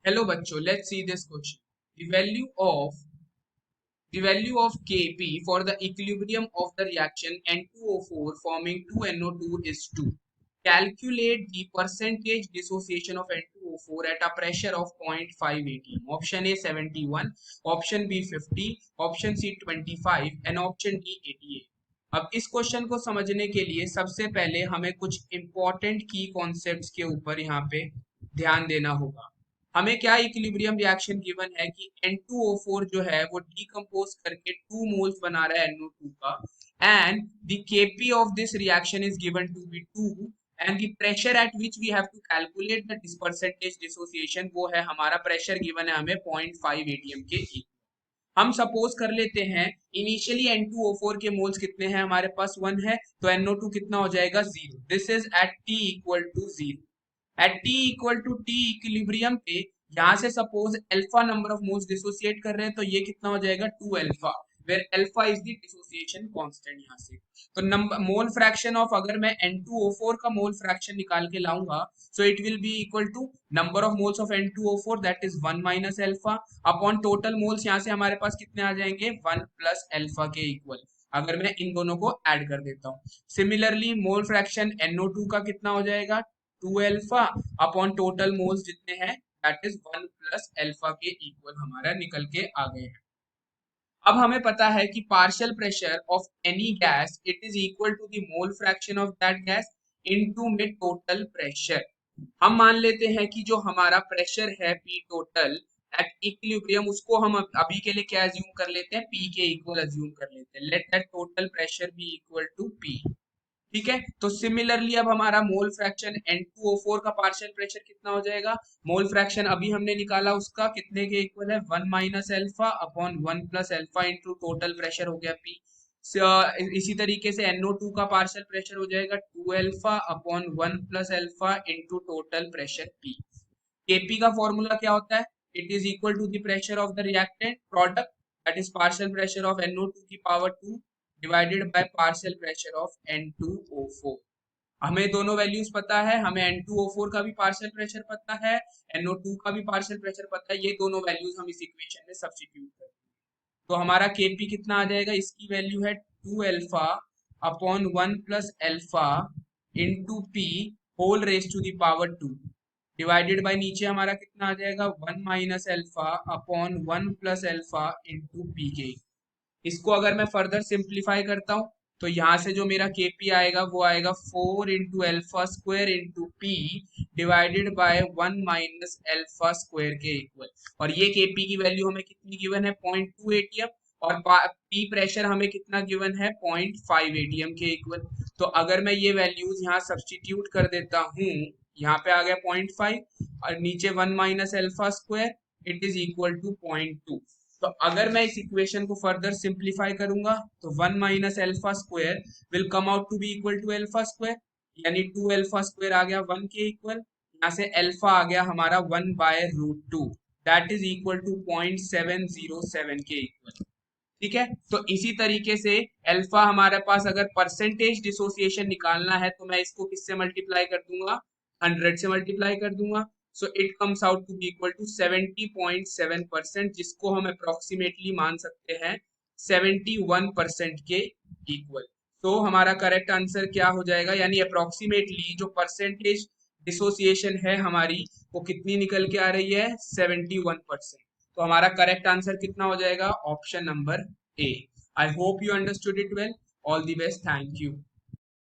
Hello बच्चों, let's see this question. The value of Kp for the equilibrium of the reaction N2O4 forming 2NO2 is 2. Calculate the percentage dissociation of N2O4 at a pressure of 0.5 atm. Option A 71, option B 50, option C 25 and option D 88. अब इस question को समझने के लिए सबसे पहले हमें कुछ इंपॉर्टेंट की कॉन्सेप्ट्स के ऊपर यहाँ पे ध्यान देना होगा। हमें क्या इक्विलिब्रियम रिएक्शन गिवन है कि N2O4 जो है वो डिकम्पोज करके 2 मोल्स बना रहा है NO2 का and the Kp of this reaction is given to be 2 and the pressure at which we have to calculate the percentage dissociation वो है हमारा प्रेशर गिवन है हमें 0.5 atm के इक्वल। हम सपोज कर लेते हैं इनिशियली N2O4 के मोल्स कितने हैं हमारे पास 1 है तो NO2 कितना हो जाएगा 0। This is at T equal to 0। At T equal to T equilibrium पे यहाँ से suppose alpha number of moles dissociate कर रहे हैं तो ये कितना हो जाएगा 2 alpha, where alpha is the dissociation constant. यहाँ से तो नंबर मोल फ्रैक्शन ऑफ अगर मैं N2O4 का मोल फ्रैक्शन निकाल के लाऊंगा so it will be equal to number of moles of N2O4 that is 1 minus alpha upon total moles. यहाँ से हमारे पास कितने आ जाएंगे 1 प्लस अल्फा के इक्वल, अगर मैं इन दोनों को ऐड कर देता हूँ। सिमिलरली मोल फ्रैक्शन NO2 का कितना हो जाएगा 2 अल्फा अपॉन टोटल मोल्स जितने हैं दैट इज 1 प्लस अल्फा के इक्वल हमारा निकल के आ गए हैं। अब हमें पता है कि partial pressure of any gas it is equal to the mole fraction of that gas into में टोटल प्रेशर। हम मान लेते हैं कि जो हमारा प्रेशर है P टोटल एट इक्विलिब्रियम उसको हम अभी के लिए क्या अज्यूम कर लेते हैं P के इक्वल अज्यूम कर लेते हैं। Let that total pressure be equal to P। ठीक है, तो सिमिलरली अब हमारा मोल फ्रैक्शन N2O4 का पार्शियल प्रेशर कितना हो जाएगा, मोल फ्रैक्शन अभी हमने निकाला उसका कितने के इक्वल है 1 minus alpha upon 1 plus alpha into total pressure हो गया P। इसी तरीके से NO2 का पार्शियल प्रेशर हो जाएगा 2 alpha upon 1 plus alpha into total pressure P। Kp का फॉर्मूला क्या होता है, it is equal to the pressure of the reactant product that is partial pressure of NO2 की power 2 divided by partial pressure of N2O4। हमें दोनों values पता है, हमें N2O4 का भी पार्शियल प्रेशर पता है, NO2 का भी पार्शियल प्रेशर पता है। ये दोनों वैल्यूज हम इस इक्वेशन में सब्स्टिट्यूट करते हैं तो हमारा Kp कितना आ जाएगा, इसकी वैल्यू है 2 alpha upon 1 plus alpha into P whole raise to the power 2 divided by नीचे हमारा कितना आ जाएगा 1 minus alpha upon 1 plus alpha into P के। इसको अगर मैं फर्दर सिंप्लीफाई करता हूँ तो यहाँ से जो मेरा Kp आएगा वो आएगा 4 into alpha square into P divided by 1 minus alpha square के इक्वल। और ये Kp की वैल्यू हमें कितनी गिवन है 0.2 atm और P प्रेशर हमें कितना गिवन है 0.5 atm के इक्वल। तो अगर मैं ये वैल्यूज यहाँ सब्स्टिट्यूट कर देता हूँ, यहाँ पे आ गया 0.5 और नीचे 1 minus alpha square it is equal to 0.2। तो अगर मैं इस इक्वेशन को फर्दर सिंप्लीफाई करूंगा तो 1 minus alpha square will come out to be equal to alpha square, यानी 2 अल्फा स्क्वायर आ गया 1 के इक्वल, यहाँ से अल्फा आ गया हमारा 1 by root 2 that is equal to 0.707 के इक्वल। ठीक है, तो इसी तरीके से अल्फा हमारे पास अगर परसेंटेज डिसोसिएशन निकालना है तो मैं इसको किससे मल्टीप्लाई कर दूंगा 100 से मल्टीप्लाई कर दूंगा। So it comes out to be equal to 70.7%, जिसको हम अप्रोक्सीमेटली मान सकते हैं 71% के इक्वल। तो हमारा करेक्ट आंसर क्या हो जाएगा, यानी अप्रोक्सीमेटली जो परसेंटेज डिसोसिएशन है हमारी वो कितनी निकल के आ रही है 71%। तो हमारा करेक्ट आंसर कितना हो जाएगा option number A. I hope you understood it well. All the best, thank you.